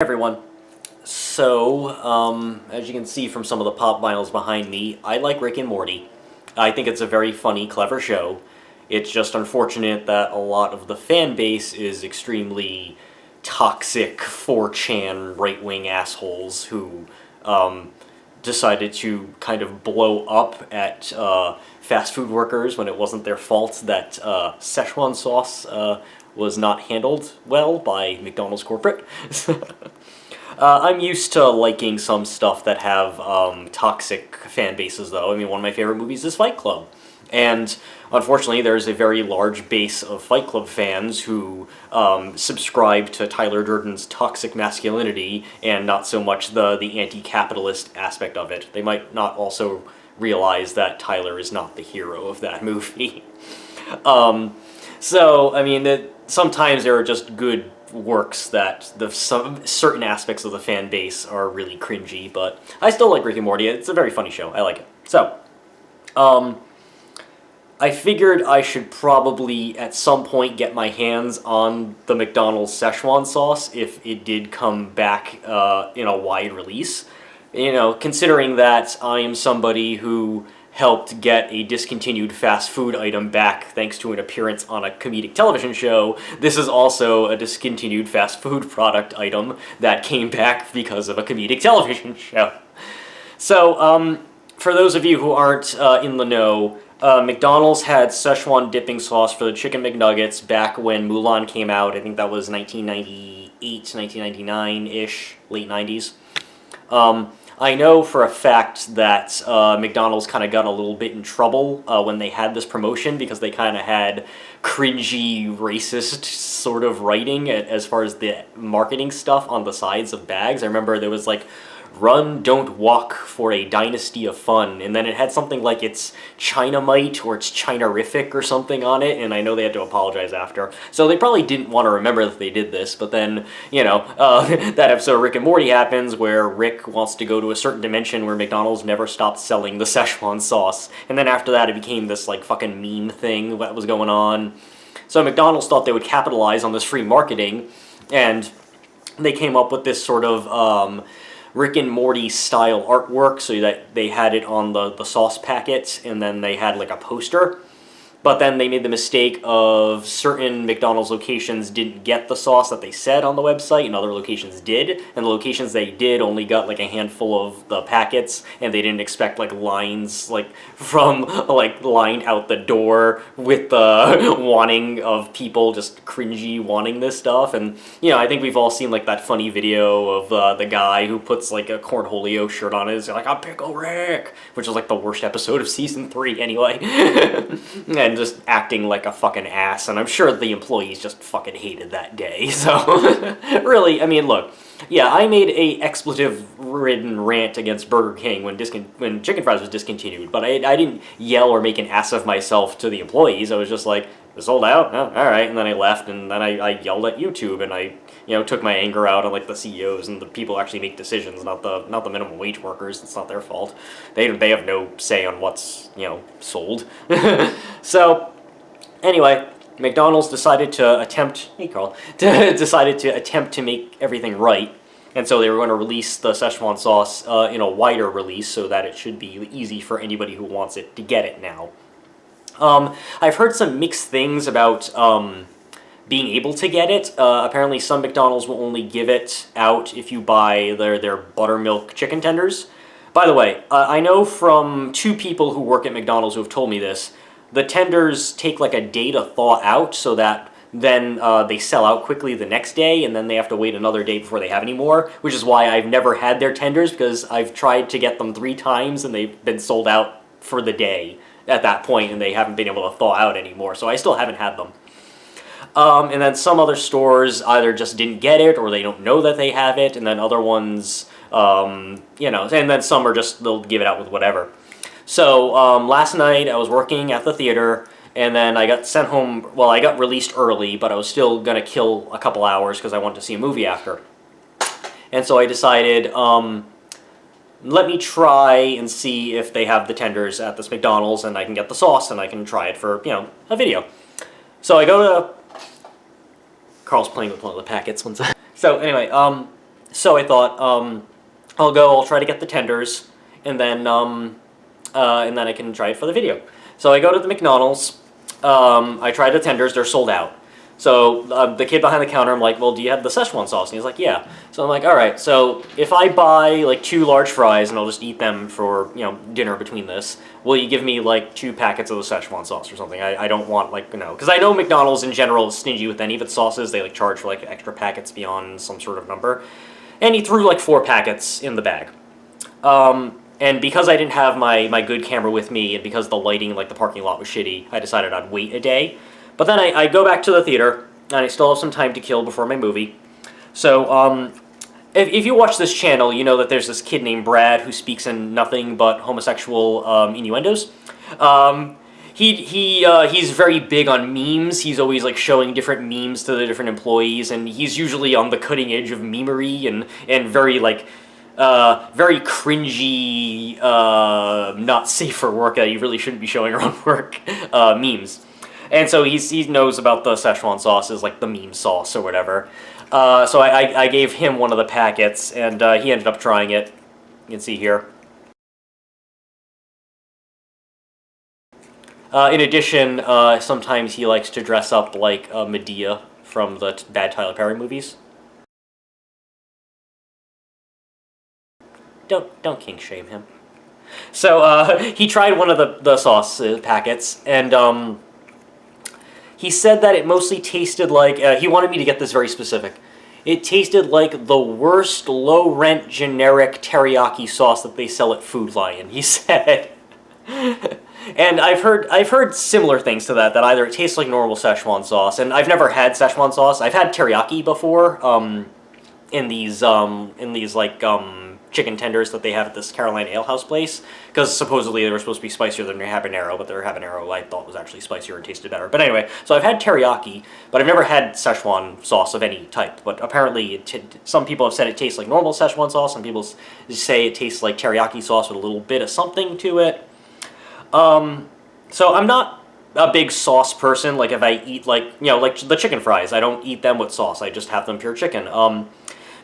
Everyone. So, as you can see from some of the pop vinyls behind me, I like Rick and Morty. I think it's a very funny, clever show. It's just unfortunate that a lot of the fan base is extremely toxic 4chan right-wing assholes who decided to kind of blow up at fast food workers when it wasn't their fault that Szechuan sauce was not handled well by McDonald's corporate. I'm used to liking some stuff that have toxic fan bases, though. I mean, one of my favorite movies is Fight Club. And unfortunately, there's a very large base of Fight Club fans who subscribe to Tyler Durden's toxic masculinity and not so much the anti-capitalist aspect of it. They might not also realize that Tyler is not the hero of that movie. So, I mean, sometimes there are just good works that some certain aspects of the fan base are really cringy, but I still like Rick and Morty. It's a very funny show. I like it. So, I figured I should probably at some point get my hands on the McDonald's Szechuan sauce if it did come back in a wide release. You know, considering that I am somebody who helped get a discontinued fast food item back thanks to an appearance on a comedic television show, this is also a discontinued fast food product item that came back because of a comedic television show. So, for those of you who aren't in the know, McDonald's had Szechuan dipping sauce for the Chicken McNuggets back when Mulan came out. I think that was 1998, 1999-ish, late 90s. I know for a fact that McDonald's kind of got a little bit in trouble when they had this promotion because they kind of had cringy, racist sort of writing as far as the marketing stuff on the sides of bags. I remember there was like, "Run, don't walk for a dynasty of fun," and then it had something like it's Chinamite or it's Chinarific or something on it, and I know they had to apologize after. So they probably didn't want to remember that they did this, but then, you know, that episode of Rick and Morty happens where Rick wants to go to a certain dimension where McDonald's never stopped selling the Szechuan sauce, and then after that it became this, like, fucking meme thing that was going on. So McDonald's thought they would capitalize on this free marketing, and they came up with this sort of, Rick and Morty style artwork so that they had it on the sauce packets, and then they had like a poster. But then they made the mistake of certain McDonald's locations didn't get the sauce that they said on the website, and other locations did. And the locations they did only got like a handful of the packets, and they didn't expect like lines like from like lined out the door with the wanting of people just cringy wanting this stuff. And you know, I think we've all seen like that funny video of the guy who puts like a Cornholio shirt on his like, "I'm Pickle Rick," which was like the worst episode of season 3 anyway. And just acting like a fucking ass, and I'm sure the employees just fucking hated that day. So, really, I mean, look, yeah, I made a expletive-ridden rant against Burger King when chicken fries was discontinued, but I didn't yell or make an ass of myself to the employees. I was just like, "It's sold out? Oh, alright," and then I left, and then I yelled at YouTube, and I, you know, took my anger out on, like, the CEOs and the people who actually make decisions, not the minimum wage workers. It's not their fault. They have no say on what's, you know, sold. So, anyway, McDonald's decided to attempt, hey Carl, decided to attempt to make everything right, and so they were going to release the Szechuan sauce in a wider release so that it should be easy for anybody who wants it to get it now. I've heard some mixed things about being able to get it. Apparently some McDonald's will only give it out if you buy their buttermilk chicken tenders. By the way, I know from 2 people who work at McDonald's who have told me this, the tenders take like a day to thaw out so that then they sell out quickly the next day, and then they have to wait another day before they have any more, which is why I've never had their tenders, because I've tried to get them 3 times and they've been sold out for the day at that point, and they haven't been able to thaw out anymore, so I still haven't had them. And then some other stores either just didn't get it, or they don't know that they have it, and then other ones, you know, and then some are just, they'll give it out with whatever. So, last night I was working at the theater, and then I got sent home, well, I got released early, but I was still gonna kill a couple hours because I wanted to see a movie after. And so I decided, let me try and see if they have the tenders at this McDonald's, and I can get the sauce, and I can try it for, you know, a video. So I go to Carl's playing with one of the packets. So anyway, So I thought, I'll try to get the tenders, and then I can try it for the video. So I go to the McDonald's, I try the tenders, they're sold out. So the kid behind the counter, I'm like, well, do you have the Szechuan sauce? And he's like, yeah. So I'm like, all right, so if I buy like 2 large fries and I'll just eat them for, dinner between this, will you give me like 2 packets of the Szechuan sauce or something? I don't want like, because I know McDonald's in general is stingy with any of its sauces. They like charge for like extra packets beyond some sort of number. And he threw like 4 packets in the bag. And because I didn't have my good camera with me, and because the lighting, like the parking lot, was shitty, I decided I'd wait a day. But then I go back to the theater, and I still have some time to kill before my movie. So, if you watch this channel, you know that there's this kid named Brad who speaks in nothing but homosexual innuendos. He's very big on memes. He's always like showing different memes to the different employees, and he's usually on the cutting edge of memery and very like very cringy, not safe for work that you really shouldn't be showing around work memes. And so he knows about the Szechuan sauce as like the meme sauce or whatever. So I gave him one of the packets, and he ended up trying it. You can see here. In addition, sometimes he likes to dress up like Madea from the bad Tyler Perry movies. Don't kink shame him. So he tried one of the sauce packets, and he said that it mostly tasted like, he wanted me to get this very specific. It tasted like the worst low-rent generic teriyaki sauce that they sell at Food Lion, he said. And I've heard similar things to that either it tastes like normal Szechuan sauce, and I've never had Szechuan sauce. I've had teriyaki before, in these like chicken tenders that they have at this Carolina Ale House place, because supposedly they were supposed to be spicier than their habanero, but their habanero I thought was actually spicier and tasted better. But anyway, so I've had teriyaki, but I've never had Szechuan sauce of any type. But apparently, some people have said it tastes like normal Szechuan sauce. Some people say it tastes like teriyaki sauce with a little bit of something to it. So I'm not a big sauce person. Like if I eat like the chicken fries, I don't eat them with sauce. I just have them pure chicken.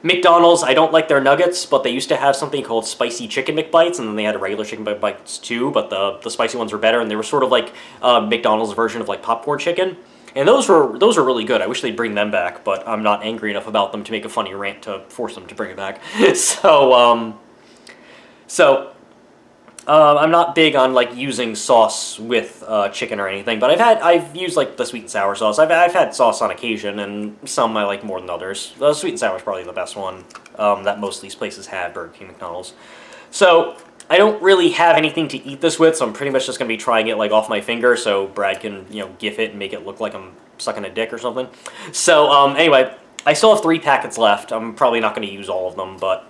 McDonald's, I don't like their nuggets, but they used to have something called spicy chicken McBites, and then they had regular chicken McBites too, but the spicy ones were better, and they were sort of like McDonald's version of like popcorn chicken. And those were really good. I wish they'd bring them back, but I'm not angry enough about them to make a funny rant to force them to bring it back. I'm not big on like using sauce with chicken or anything, but I've used like the sweet and sour sauce. I've had sauce on occasion, and some I like more than others. The sweet and sour is probably the best one that most of these places have, Burger King, McDonald's. So I don't really have anything to eat this with, so I'm pretty much just gonna be trying it like off my finger, so Brad can gif it and make it look like I'm sucking a dick or something. So anyway, I still have 3 packets left. I'm probably not gonna use all of them, but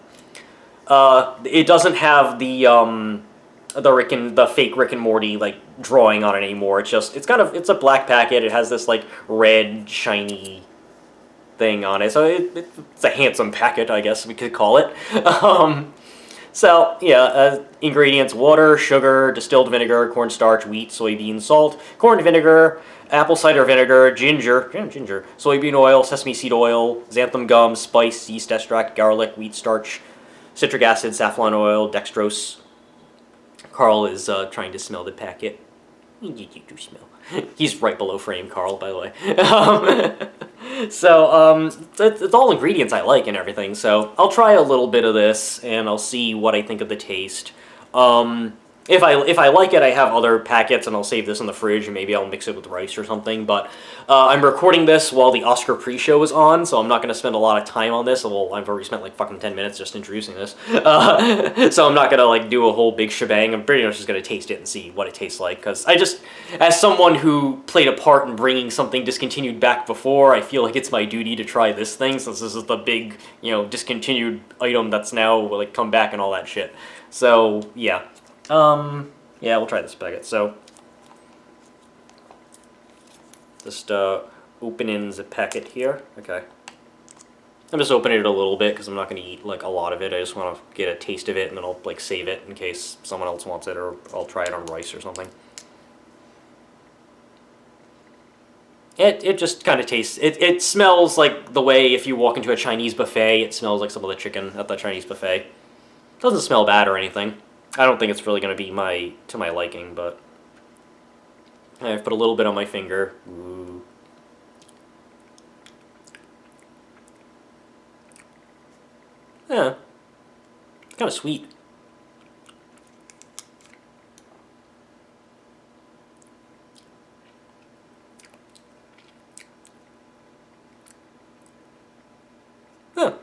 it doesn't have the fake Rick and Morty like drawing on it anymore. It's a black packet. It has this like red shiny thing on it, so it's a handsome packet, I guess we could call it. So yeah, ingredients: water, sugar, distilled vinegar, cornstarch, wheat, soybean, salt, corn vinegar, apple cider vinegar, ginger, soybean oil, sesame seed oil, xanthan gum, spice, yeast extract, garlic, wheat starch, citric acid, saffron oil, dextrose. Carl is trying to smell the packet. You smell. He's right below frame, Carl, by the way. So it's all ingredients I like and everything. So I'll try a little bit of this, and I'll see what I think of the taste. If I like it, I have other packets, and I'll save this in the fridge, and maybe I'll mix it with rice or something. But I'm recording this while the Oscar pre-show is on, so I'm not going to spend a lot of time on this. Well, I've already spent like fucking 10 minutes just introducing this. So I'm not going to like do a whole big shebang. I'm pretty much just going to taste it and see what it tastes like. Because as someone who played a part in bringing something discontinued back before, I feel like it's my duty to try this thing, since this is the big, discontinued item that's now like come back and all that shit. So yeah. Yeah, we'll try this packet. So, just opening the packet here. Okay. I'm just opening it a little bit because I'm not going to eat like a lot of it. I just want to get a taste of it, and then I'll like save it in case someone else wants it, or I'll try it on rice or something. It just kind of tastes. It smells like the way if you walk into a Chinese buffet, it smells like some of the chicken at the Chinese buffet. Doesn't smell bad or anything. I don't think it's really going to be to my liking, but I've put a little bit on my finger. Ooh. Yeah, kind of sweet. Huh.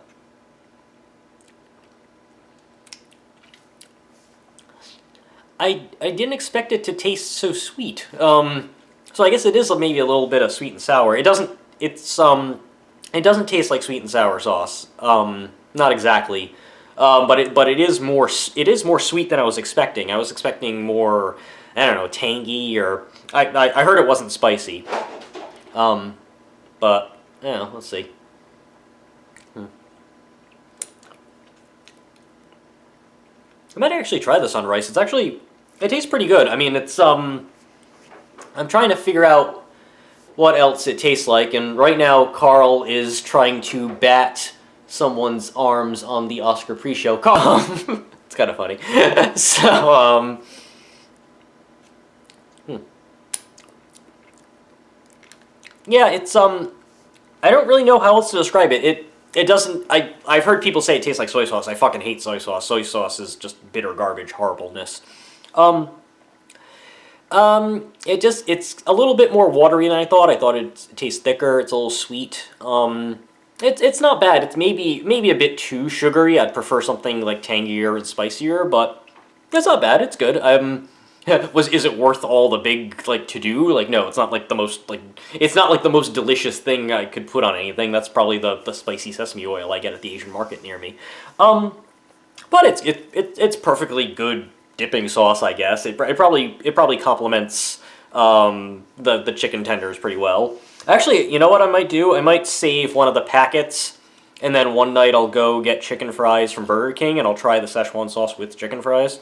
I didn't expect it to taste so sweet. So I guess it is maybe a little bit of sweet and sour. It doesn't. It doesn't taste like sweet and sour sauce. Not exactly. But it is more sweet than I was expecting. I was expecting more, I don't know, tangy, or I heard it wasn't spicy. But yeah, let's see. I might actually try this on rice. It tastes pretty good. I mean, I'm trying to figure out what else it tastes like, and right now Carl is trying to bat someone's arms on the Oscar pre-show. Carl, it's kind of funny. So, yeah, I don't really know how else to describe it. It doesn't. I've heard people say it tastes like soy sauce. I fucking hate soy sauce. Soy sauce is just bitter garbage, horribleness. It's a little bit more watery than I thought. I thought it tastes thicker. It's a little sweet. It's not bad. It's maybe a bit too sugary. I'd prefer something like tangier and spicier, but it's not bad. It's good. Is it worth all the big to do? No, it's not like the most it's not like the most delicious thing I could put on anything. That's probably the spicy sesame oil I get at the Asian market near me. But it's perfectly good dipping sauce, I guess. It probably complements the chicken tenders pretty well. Actually, you know what I might do? I might save one of the packets, and then one night I'll go get chicken fries from Burger King, and I'll try the Szechuan sauce with chicken fries.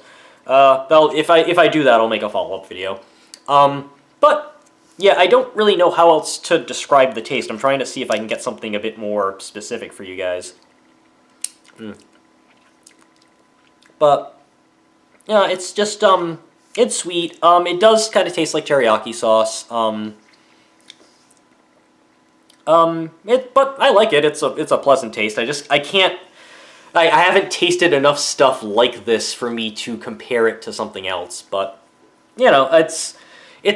If I do that, I'll make a follow-up video. But yeah, I don't really know how else to describe the taste. I'm trying to see if I can get something a bit more specific for you guys. But yeah, it's just it's sweet. It does kind of taste like teriyaki sauce. But I like it. It's a pleasant taste. I haven't tasted enough stuff like this for me to compare it to something else, but you know, it's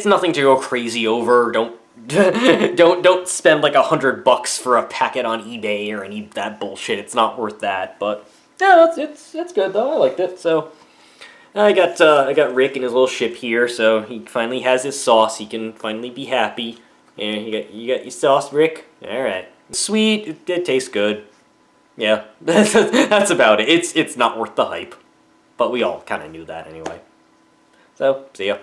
nothing to go crazy over. Don't don't spend like $100 for a packet on eBay or any of that bullshit. It's not worth that. But yeah, it's good though. I liked it. So I got Rick in his little ship here, so he finally has his sauce. He can finally be happy. And you got your sauce, Rick. All right, sweet. It tastes good. Yeah, that's about it. It's not worth the hype, but we all kind of knew that anyway. So, see ya.